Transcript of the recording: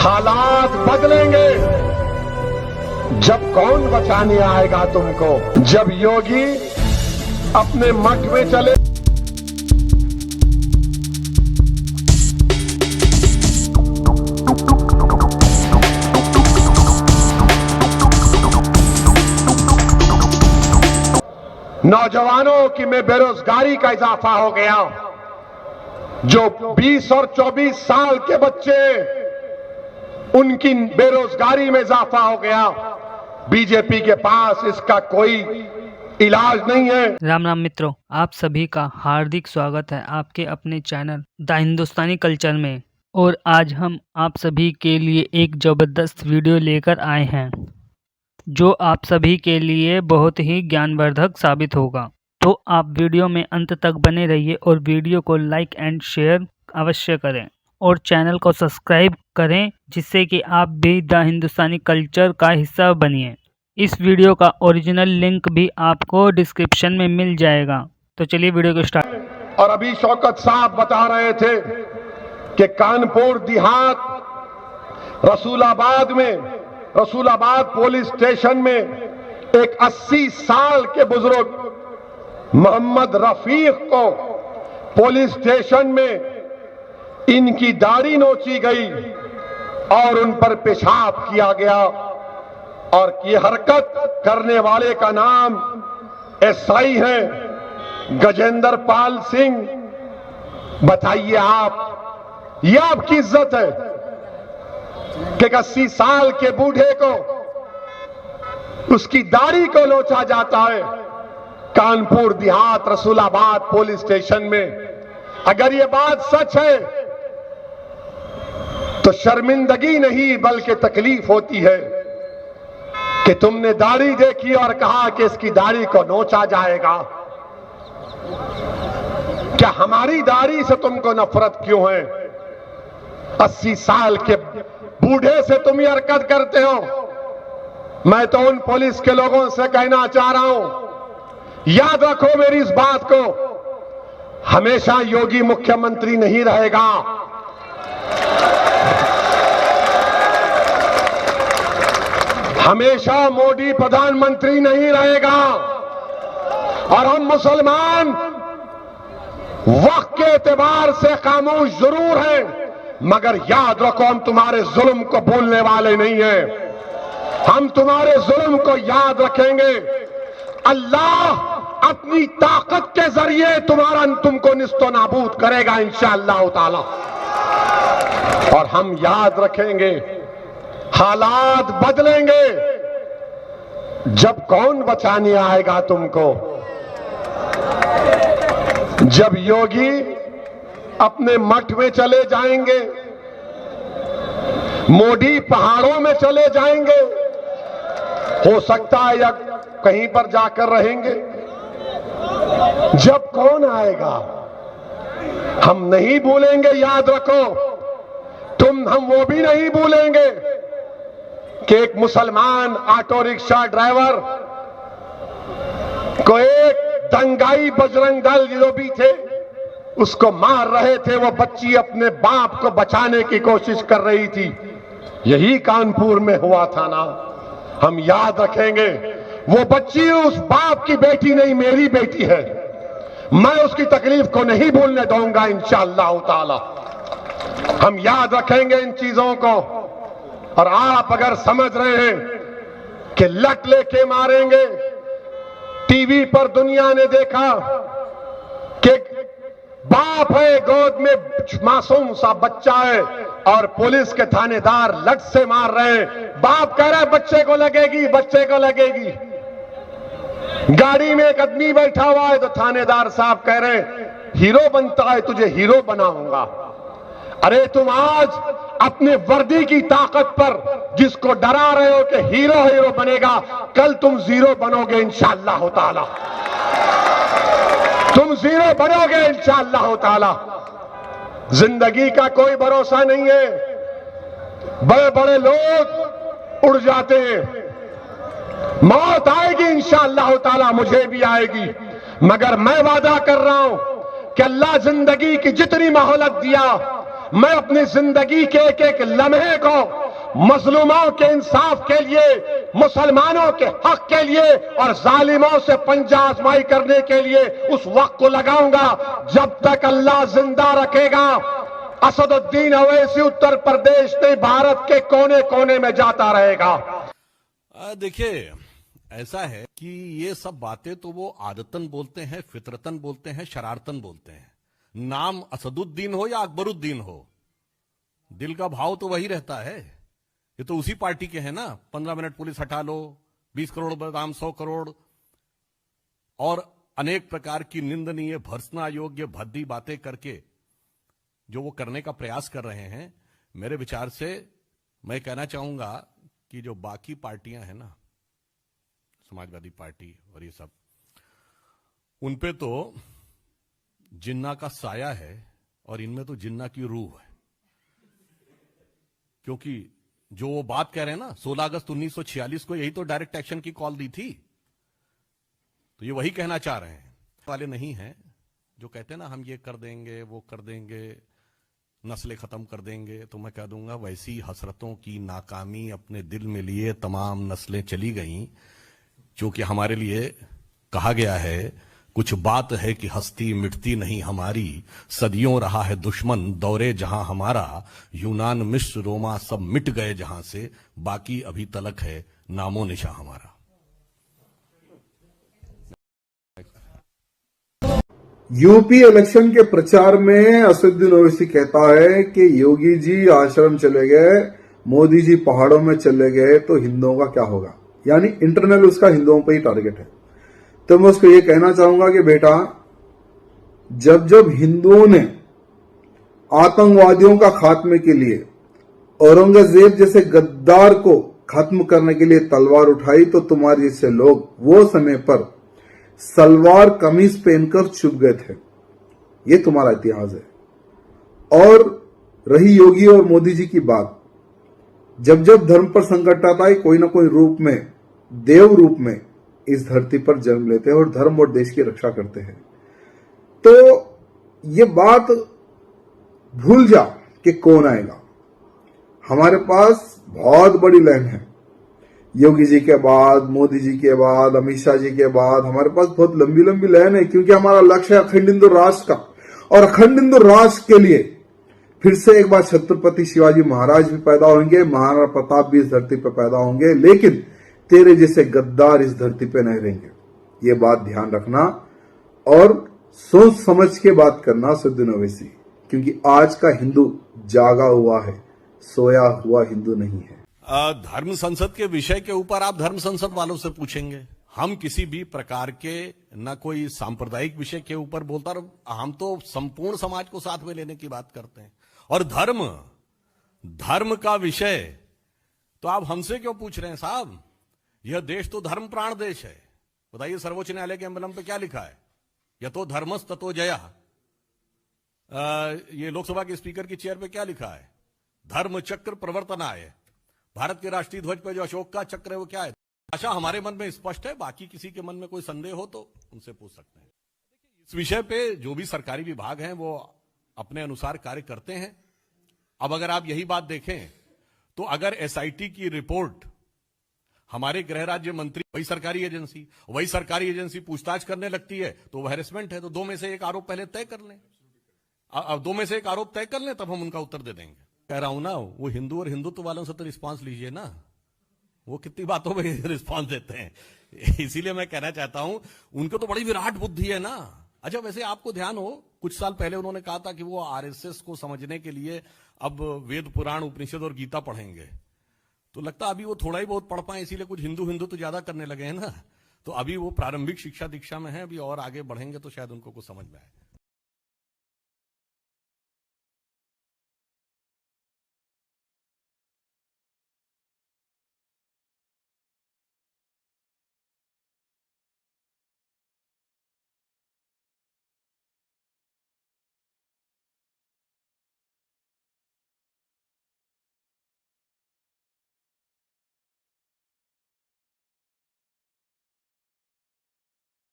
हालात बदलेंगे। जब कौन बचाने आएगा तुमको? जब योगी अपने मठ में चले। नौजवानों की में बेरोजगारी का इजाफा हो गया। जो 20 और 24 साल के बच्चे, उनकी बेरोजगारी में इजाफा हो गया। बीजेपी के पास इसका कोई इलाज नहीं है। राम राम मित्रों, आप सभी का हार्दिक स्वागत है आपके अपने चैनल द हिंदुस्तानी कल्चर में। और आज हम आप सभी के लिए एक जबरदस्त वीडियो लेकर आए हैं जो आप सभी के लिए बहुत ही ज्ञानवर्धक साबित होगा। तो आप वीडियो में अंत तक बने रहिए और वीडियो को लाइक एंड शेयर अवश्य करें और चैनल को सब्सक्राइब करें, जिससे कि आप भी द हिंदुस्तानी कल्चर का हिस्सा बनिए। इस वीडियो का ओरिजिनल लिंक भी आपको डिस्क्रिप्शन में मिल जाएगा। तो चलिए वीडियो को स्टार्ट। और अभी शौकत साहब बता रहे थे कि कानपुर देहात रसूलाबाद पुलिस स्टेशन में एक 80 साल के बुजुर्ग मोहम्मद रफीक को पुलिस स्टेशन में इनकी दाढ़ी नोची गई और उन पर पेशाब किया गया। और ये हरकत करने वाले का नाम एसआई है गजेंद्र पाल सिंह। बताइए आप, ये आपकी इज्जत है कि 80 साल के बूढ़े को उसकी दाढ़ी को नोचा जाता है कानपुर देहात रसूलाबाद पुलिस स्टेशन में? अगर ये बात सच है तो शर्मिंदगी नहीं बल्कि तकलीफ होती है कि तुमने दाढ़ी देखी और कहा कि इसकी दाढ़ी को नोचा जाएगा। क्या हमारी दाढ़ी से तुमको नफरत क्यों है? 80 साल के बूढ़े से तुम ये हरकत करते हो। मैं तो उन पुलिस के लोगों से कहना चाह रहा हूं, याद रखो मेरी इस बात को, हमेशा योगी मुख्यमंत्री नहीं रहेगा। हमेशा मोदी प्रधानमंत्री नहीं रहेगा। और हम मुसलमान वक्त के एतबार से खामोश जरूर हैं, मगर याद रखो हम तुम्हारे जुल्म को भूलने वाले नहीं हैं। हम तुम्हारे जुल्म को याद रखेंगे। अल्लाह अपनी ताकत के जरिए तुमको निस्तो नाबूद करेगा इंशाअल्लाह ताला। और हम याद रखेंगे, हालात बदलेंगे। जब कौन बचाने आएगा तुमको? जब योगी अपने मठ में चले जाएंगे, मोदी पहाड़ों में चले जाएंगे, हो सकता है या कहीं पर जाकर रहेंगे। जब कौन आएगा हम नहीं भूलेंगे। याद रखो, हम वो भी नहीं भूलेंगे कि एक मुसलमान ऑटो रिक्शा ड्राइवर को एक दंगाई बजरंग दल जो भी थे उसको मार रहे थे। वो बच्ची अपने बाप को बचाने की कोशिश कर रही थी। यही कानपुर में हुआ था ना। हम याद रखेंगे, वो बच्ची उस बाप की बेटी नहीं, मेरी बेटी है। मैं उसकी तकलीफ को नहीं भूलने दूंगा इंशाअल्लाह ताला। हम याद रखेंगे इन चीजों को। और आप अगर समझ रहे हैं कि लट लेके मारेंगे, टीवी पर दुनिया ने देखा कि बाप है, गोद में मासूम सा बच्चा है और पुलिस के थानेदार लट से मार रहे हैं। बाप कह रहा है बच्चे को लगेगी, बच्चे को लगेगी। गाड़ी में एक आदमी बैठा हुआ है तो थानेदार साहब कह रहे हैं हीरो बनता है, तुझे हीरो बनाऊंगा। अरे तुम आज अपने वर्दी की ताकत पर जिसको डरा रहे हो कि हीरो बनेगा, कल तुम जीरो बनोगे इंशाअल्लाह ताला। तुम जीरो बनोगे इंशाअल्लाह ताला। जिंदगी का कोई भरोसा नहीं है। बड़े बड़े लोग उड़ जाते हैं। मौत आएगी इंशाअल्लाह ताला, मुझे भी आएगी, मगर मैं वादा कर रहा हूं कि अल्लाह जिंदगी की जितनी मोहलत दिया मैं अपनी जिंदगी के एक एक लम्हे को मजलूमों के इंसाफ के लिए, मुसलमानों के हक के लिए और जालिमों से पंजा आजमाई करने के लिए उस वक्त को लगाऊंगा जब तक अल्लाह जिंदा रखेगा। असदुद्दीन अवैसी उत्तर प्रदेश नहीं, भारत के कोने कोने में जाता रहेगा। देखिए, ऐसा है कि ये सब बातें तो वो आदतन बोलते हैं, फितरतन बोलते हैं, शरारतन बोलते हैं। नाम असदुद्दीन हो या अकबरुद्दीन हो, दिल का भाव तो वही रहता है। ये तो उसी पार्टी के हैं ना। 15 मिनट पुलिस हटा लो, 20 करोड़ बदाम 100 करोड़ और अनेक प्रकार की निंदनीय, भर्त्सना योग्य, भद्दी बातें करके जो वो करने का प्रयास कर रहे हैं, मेरे विचार से मैं कहना चाहूंगा कि जो बाकी पार्टियां हैं ना, समाजवादी पार्टी और ये सब, उनपे तो जिन्ना का साया है और इनमें तो जिन्ना की रूह है। क्योंकि जो वो बात कह रहे हैं ना, 16 अगस्त 1946 को यही तो डायरेक्ट एक्शन की कॉल दी थी, तो ये वही कहना चाह रहे हैं। वाले नहीं हैं जो कहते हैं ना हम ये कर देंगे, वो कर देंगे, नस्लें खत्म कर देंगे। तो मैं कह दूंगा वैसी हसरतों की नाकामी अपने दिल में लिए तमाम नस्लें चली गईं, क्योंकि हमारे लिए कहा गया है कुछ बात है कि हस्ती मिटती नहीं हमारी, सदियों रहा है दुश्मन दौरे जहां हमारा, यूनान मिस्र रोमा सब मिट गए जहां से, बाकी अभी तलक है नामो निशा हमारा। यूपी इलेक्शन के प्रचार में असदुद्दीन ओवैसी कहता है कि योगी जी आश्रम चले गए, मोदी जी पहाड़ों में चले गए तो हिंदुओं का क्या होगा। यानी इंटरनल उसका हिंदुओं पर ही टारगेट है। तो मैं उसको ये कहना चाहूंगा कि बेटा, जब जब हिंदुओं ने आतंकवादियों का खात्मे के लिए औरंगजेब जैसे गद्दार को खत्म करने के लिए तलवार उठाई, तो तुम्हारे जैसे लोग वो समय पर सलवार कमीज पहनकर छुप गए थे। ये तुम्हारा इतिहास है। और रही योगी और मोदी जी की बात, जब जब धर्म पर संकट आता है, कोई ना कोई रूप में, देव रूप में इस धरती पर जन्म लेते हैं और धर्म और देश की रक्षा करते हैं। तो ये बात भूल जा कि कौन आएगा। हमारे पास बहुत बड़ी लाइन है। योगी जी के बाद, मोदी जी के बाद, अमित शाह जी के बाद हमारे पास बहुत लंबी लंबी लाइन है, क्योंकि हमारा लक्ष्य है अखंड हिंदू राष्ट्र का। और अखंड हिंदू राष्ट्र के लिए फिर से एक बार छत्रपति शिवाजी महाराज भी पैदा होंगे, महाराणा प्रताप भी इस धरती पर पैदा होंगे, लेकिन तेरे जैसे गद्दार इस धरती पे नहीं रहेंगे। ये बात ध्यान रखना और सोच समझ के बात करना असदुद्दीन ओवैसी, क्योंकि आज का हिंदू जागा हुआ है, सोया हुआ हिंदू नहीं है। धर्म संसद के विषय के ऊपर आप धर्म संसद वालों से पूछेंगे। हम किसी भी प्रकार के न कोई सांप्रदायिक विषय के ऊपर बोलता, हम तो संपूर्ण समाज को साथ में लेने की बात करते हैं। और धर्म का विषय तो आप हमसे क्यों पूछ रहे हैं साहब? यह देश तो धर्म प्राण देश है। बताइए, सर्वोच्च न्यायालय के एम्बलम पे क्या लिखा है? यतो धर्मस ततो जया। ये लोकसभा के स्पीकर की चेयर पे क्या लिखा है? धर्म चक्र प्रवर्तनाय। भारत के राष्ट्रीय ध्वज पे जो अशोक का चक्र है वो क्या है? आशा हमारे मन में स्पष्ट है, बाकी किसी के मन में कोई संदेह हो तो उनसे पूछ सकते हैं। इस विषय पे जो भी सरकारी विभाग हैं वो अपने अनुसार कार्य करते हैं। अब अगर आप यही बात देखें तो अगर एसआईटी की रिपोर्ट हमारे गृह राज्य मंत्री, वही सरकारी एजेंसी पूछताछ करने लगती है तो वह हैरेसमेंट है। तो दो में से एक आरोप पहले तय कर लें, अब दो में से एक आरोप तय कर लें, तब हम उनका उत्तर दे देंगे। कह रहा हूं ना, वो हिंदू और हिंदुत्व वालों से तो रिस्पांस लीजिए ना, वो कितनी बातों में रिस्पांस देते हैं। इसीलिए मैं कहना चाहता हूं, उनको तो बड़ी विराट बुद्धि है ना। अच्छा, वैसे आपको ध्यान हो, कुछ साल पहले उन्होंने कहा था कि वो आरएसएस को समझने के लिए अब वेद पुराण उपनिषद और गीता पढ़ेंगे। तो लगता अभी वो थोड़ा ही बहुत पढ़ पाए, इसीलिए कुछ हिंदू तो ज्यादा करने लगे हैं ना। तो अभी वो प्रारंभिक शिक्षा दीक्षा में है, अभी और आगे बढ़ेंगे तो शायद उनको कुछ समझ में आए।